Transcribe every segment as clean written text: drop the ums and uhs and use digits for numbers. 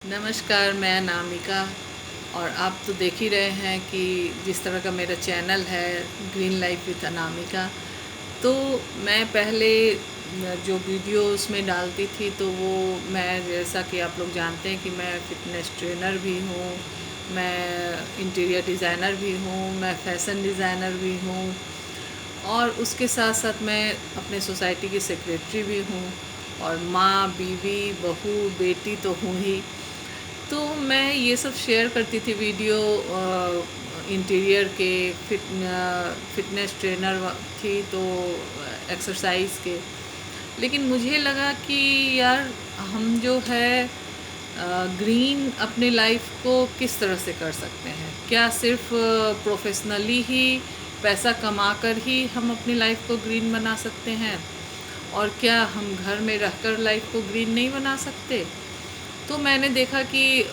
नमस्कार, मैं अनामिका। और आप तो देख ही रहे हैं कि जिस तरह का मेरा चैनल है ग्रीन लाइफ विथ अनामिका। तो मैं पहले जो वीडियो उसमें डालती थी तो वो मैं, जैसा कि आप लोग जानते हैं कि मैं फ़िटनेस ट्रेनर भी हूँ, मैं इंटीरियर डिज़ाइनर भी हूँ, मैं फ़ैशन डिज़ाइनर भी हूँ और उसके साथ साथ मैं अपने सोसाइटी की सेक्रेटरी भी हूँ और माँ, बीवी, बहू, बेटी तो हूँ ही। तो मैं ये सब शेयर करती थी वीडियो, इंटीरियर के फिटनेस ट्रेनर थी तो एक्सरसाइज के। लेकिन मुझे लगा कि यार हम जो है ग्रीन अपनी लाइफ को किस तरह से कर सकते हैं। क्या सिर्फ प्रोफेशनली ही पैसा कमाकर ही हम अपनी लाइफ को ग्रीन बना सकते हैं, और क्या हम घर में रहकर लाइफ को ग्रीन नहीं बना सकते। तो मैंने देखा कि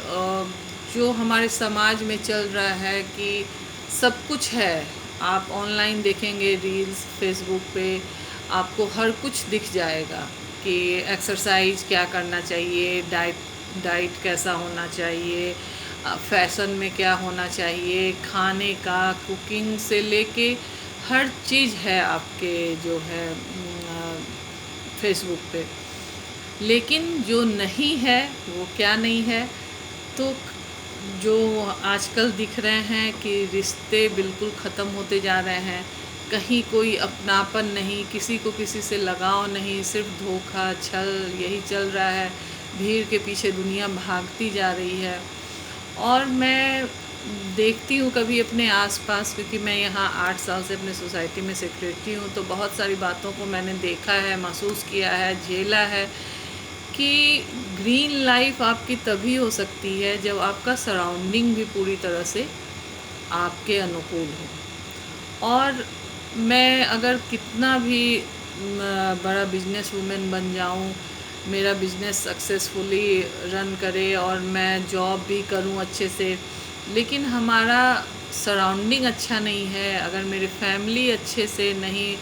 जो हमारे समाज में चल रहा है कि सब कुछ है, आप ऑनलाइन देखेंगे रील्स फेसबुक पे, आपको हर कुछ दिख जाएगा कि एक्सरसाइज क्या करना चाहिए, डाइट कैसा होना चाहिए, फैशन में क्या होना चाहिए, खाने का, कुकिंग से लेके हर चीज़ है आपके जो है फेसबुक पे। लेकिन जो नहीं है वो क्या नहीं है, तो जो आजकल दिख रहे हैं कि रिश्ते बिल्कुल ख़त्म होते जा रहे हैं, कहीं कोई अपनापन नहीं, किसी को किसी से लगाव नहीं, सिर्फ धोखा छल यही चल रहा है। भीड़ के पीछे दुनिया भागती जा रही है। और मैं देखती हूँ कभी अपने आसपास, क्योंकि मैं यहाँ 8 साल से अपने सोसाइटी में सेक्रेटरी हूँ, तो बहुत सारी बातों को मैंने देखा है, महसूस किया है, झेला है कि ग्रीन लाइफ आपकी तभी हो सकती है जब आपका सराउंडिंग भी पूरी तरह से आपके अनुकूल हो। और मैं अगर कितना भी बड़ा बिजनेस वूमेन बन जाऊं, मेरा बिजनेस सक्सेसफुली रन करे और मैं जॉब भी करूं अच्छे से, लेकिन हमारा सराउंडिंग अच्छा नहीं है, अगर मेरी फैमिली अच्छे से नहीं,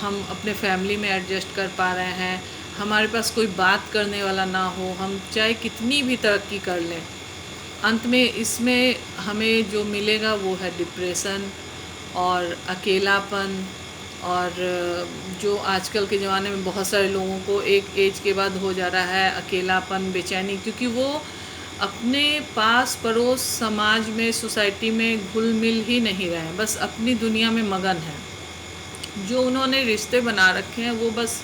हम अपने फैमिली में एडजस्ट कर पा रहे हैं, हमारे पास कोई बात करने वाला ना हो, हम चाहे कितनी भी तरक्की कर लें, अंत में इसमें हमें जो मिलेगा वो है डिप्रेशन और अकेलापन। और जो आजकल के ज़माने में बहुत सारे लोगों को एक एज के बाद हो जा रहा है अकेलापन, बेचैनी, क्योंकि वो अपने पास पड़ोस समाज में, सोसाइटी में घुल मिल ही नहीं रहे हैं, बस अपनी दुनिया में मगन हैं। जो उन्होंने रिश्ते बना रखे हैं वो बस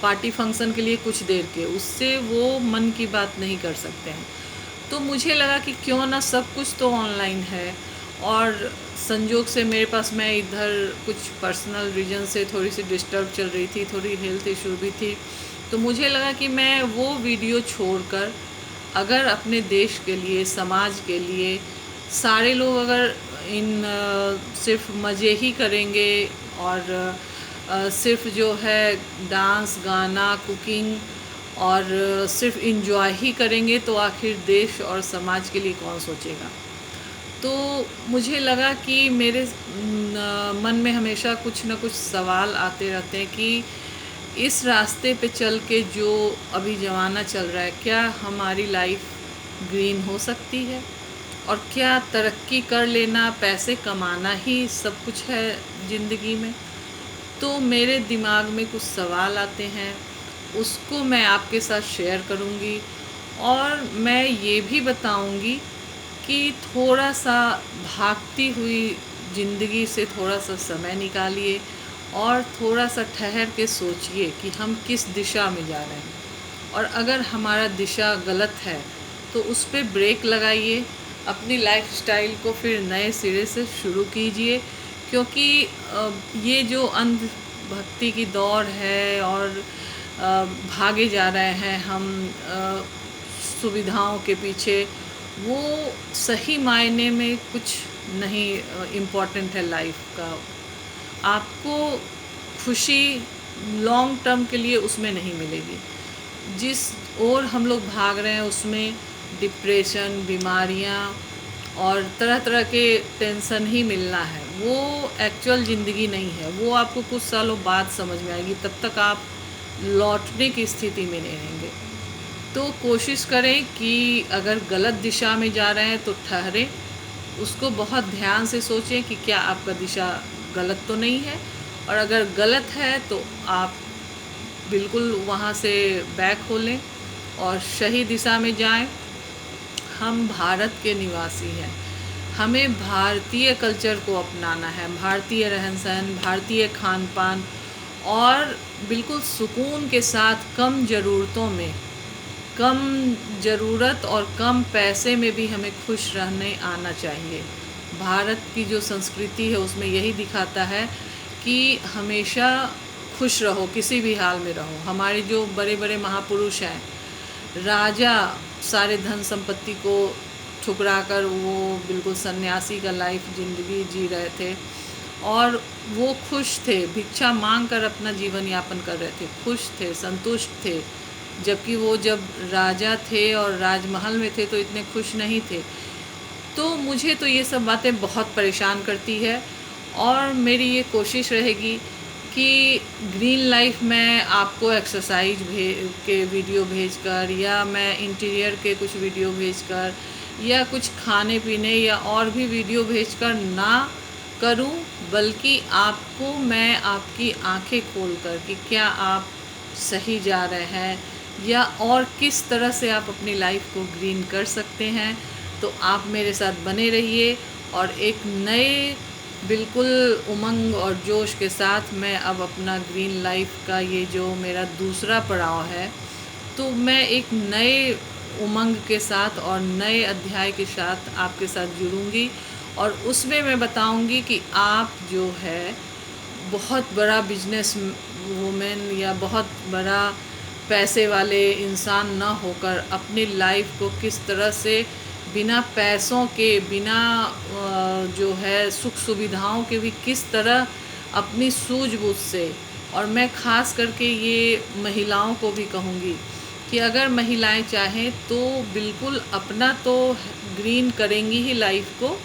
पार्टी फंक्शन के लिए कुछ देर के, उससे वो मन की बात नहीं कर सकते हैं। तो मुझे लगा कि क्यों ना, सब कुछ तो ऑनलाइन है। और संजोग से मेरे पास, मैं इधर कुछ पर्सनल रीजन से थोड़ी सी डिस्टर्ब चल रही थी, थोड़ी हेल्थ इशू भी थी, तो मुझे लगा कि मैं वो वीडियो छोड़कर अगर अपने देश के लिए, समाज के लिए, सारे लोग अगर इन सिर्फ मज़े ही करेंगे और सिर्फ जो है डांस, गाना, कुकिंग और सिर्फ इंजॉय ही करेंगे, तो आखिर देश और समाज के लिए कौन सोचेगा। तो मुझे लगा कि मेरे मन में हमेशा कुछ ना कुछ सवाल आते रहते हैं कि इस रास्ते पे चल के जो अभी ज़माना चल रहा है, क्या हमारी लाइफ ग्रीन हो सकती है, और क्या तरक्की कर लेना, पैसे कमाना ही सब कुछ है ज़िंदगी में। तो मेरे दिमाग में कुछ सवाल आते हैं, उसको मैं आपके साथ शेयर करूँगी, और मैं ये भी बताऊँगी कि थोड़ा सा भागती हुई ज़िंदगी से थोड़ा सा समय निकालिए और थोड़ा सा ठहर के सोचिए कि हम किस दिशा में जा रहे हैं, और अगर हमारा दिशा गलत है तो उस पर ब्रेक लगाइए, अपनी लाइफस्टाइल को फिर नए सिरे से शुरू कीजिए। क्योंकि ये जो अंधभक्ति की दौड़ है और भागे जा रहे हैं हम सुविधाओं के पीछे, वो सही मायने में कुछ नहीं इम्पोर्टेंट है लाइफ का। आपको खुशी लॉन्ग टर्म के लिए उसमें नहीं मिलेगी। जिस ओर हम लोग भाग रहे हैं उसमें डिप्रेशन, बीमारियां और तरह तरह के टेंशन ही मिलना है, वो एक्चुअल ज़िंदगी नहीं है। वो आपको कुछ सालों बाद समझ में आएगी, तब तक आप लौटने की स्थिति में नहीं रहेंगे। तो कोशिश करें कि अगर गलत दिशा में जा रहे हैं तो ठहरें, उसको बहुत ध्यान से सोचें कि क्या आपका दिशा गलत तो नहीं है, और अगर गलत है तो आप बिल्कुल वहाँ से बैक हो लें और सही दिशा में जाएं। हम भारत के निवासी हैं, हमें भारतीय कल्चर को अपनाना है, भारतीय रहन सहन, भारतीय खान पान, और बिल्कुल सुकून के साथ कम ज़रूरतों में, कम ज़रूरत और कम पैसे में भी हमें खुश रहने आना चाहिए। भारत की जो संस्कृति है उसमें यही दिखाता है कि हमेशा खुश रहो, किसी भी हाल में रहो। हमारे जो बड़े बड़े महापुरुष हैं, राजा सारे धन संपत्ति को ठुकराकर वो बिल्कुल सन्यासी का लाइफ ज़िंदगी जी रहे थे, और वो खुश थे, भिक्षा मांग कर अपना जीवन यापन कर रहे थे, खुश थे, संतुष्ट थे। जबकि वो जब राजा थे और राजमहल में थे तो इतने खुश नहीं थे। तो मुझे तो ये सब बातें बहुत परेशान करती है, और मेरी ये कोशिश रहेगी कि ग्रीन लाइफ में आपको एक्सरसाइज के वीडियो भेजकर, या मैं इंटीरियर के कुछ वीडियो भेजकर, या कुछ खाने पीने या और भी वीडियो भेजकर ना करूं, बल्कि आपको मैं आपकी आंखें खोलकर कि क्या आप सही जा रहे हैं, या और किस तरह से आप अपनी लाइफ को ग्रीन कर सकते हैं। तो आप मेरे साथ बने रहिए, और एक नए बिल्कुल उमंग और जोश के साथ मैं अब अपना ग्रीन लाइफ का ये जो मेरा दूसरा पड़ाव है, तो मैं एक नए उमंग के साथ और नए अध्याय के साथ आपके साथ जुड़ूंगी, और उसमें मैं बताऊंगी कि आप जो है बहुत बड़ा बिजनेस वूमेन या बहुत बड़ा पैसे वाले इंसान ना होकर अपनी लाइफ को किस तरह से बिना पैसों के, बिना जो है सुख सुविधाओं के भी किस तरह अपनी सूझबूझ से, और मैं ख़ास करके ये महिलाओं को भी कहूँगी कि अगर महिलाएं चाहें तो बिल्कुल अपना तो ग्रीन करेंगी ही लाइफ को,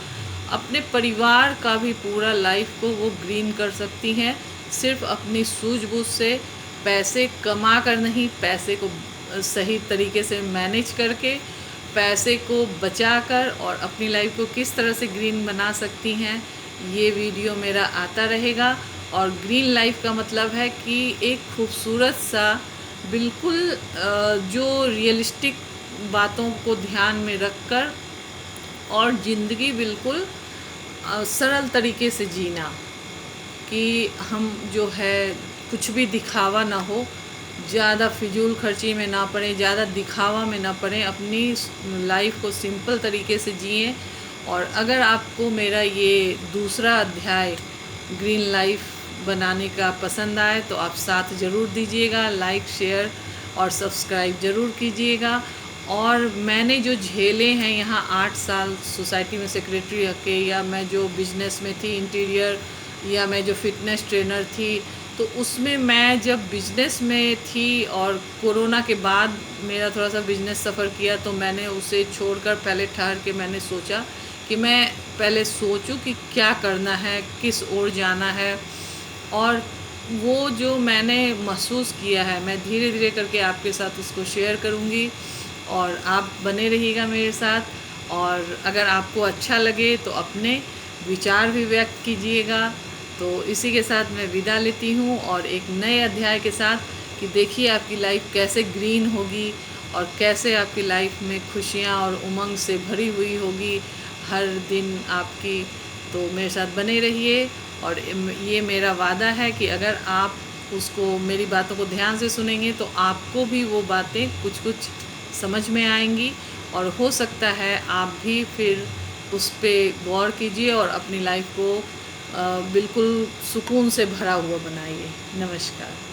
अपने परिवार का भी पूरा लाइफ को वो ग्रीन कर सकती हैं, सिर्फ अपनी सूझबूझ से, पैसे कमा कर नहीं, पैसे को सही तरीके से मैनेज करके, पैसे को बचाकर, और अपनी लाइफ को किस तरह से ग्रीन बना सकती हैं। ये वीडियो मेरा आता रहेगा, और ग्रीन लाइफ का मतलब है कि एक खूबसूरत सा बिल्कुल जो रियलिस्टिक बातों को ध्यान में रखकर, और ज़िंदगी बिल्कुल सरल तरीके से जीना, कि हम जो है कुछ भी दिखावा ना हो, ज़्यादा फिजूल खर्ची में ना पड़े, ज़्यादा दिखावा में ना पड़े, अपनी लाइफ को सिंपल तरीके से जिएं। और अगर आपको मेरा ये दूसरा अध्याय ग्रीन लाइफ बनाने का पसंद आए तो आप साथ ज़रूर दीजिएगा, लाइक, शेयर और सब्सक्राइब ज़रूर कीजिएगा। और मैंने जो झेले हैं यहाँ 8 साल सोसाइटी में सेक्रेटरी रह के, या मैं जो बिज़नेस में थी इंटीरियर, या मैं जो फिटनेस ट्रेनर थी, तो उसमें मैं जब बिज़नेस में थी और कोरोना के बाद मेरा थोड़ा सा बिज़नेस सफ़र किया, तो मैंने उसे छोड़कर पहले ठहर के मैंने सोचा कि मैं पहले सोचूं कि क्या करना है, किस ओर जाना है। और वो जो मैंने महसूस किया है, मैं धीरे धीरे करके आपके साथ उसको शेयर करूँगी, और आप बने रहिएगा मेरे साथ। और अगर आपको अच्छा लगे तो अपने विचार भी व्यक्त कीजिएगा। तो इसी के साथ मैं विदा लेती हूँ, और एक नए अध्याय के साथ कि देखिए आपकी लाइफ कैसे ग्रीन होगी, और कैसे आपकी लाइफ में खुशियाँ और उमंग से भरी हुई होगी हर दिन आपकी। तो मेरे साथ बने रहिए, और ये मेरा वादा है कि अगर आप उसको, मेरी बातों को ध्यान से सुनेंगे तो आपको भी वो बातें कुछ कुछ समझ में आएंगी, और हो सकता है आप भी फिर उस पर गौर कीजिए और अपनी लाइफ को बिल्कुल सुकून से भरा हुआ बनाइए। नमस्कार।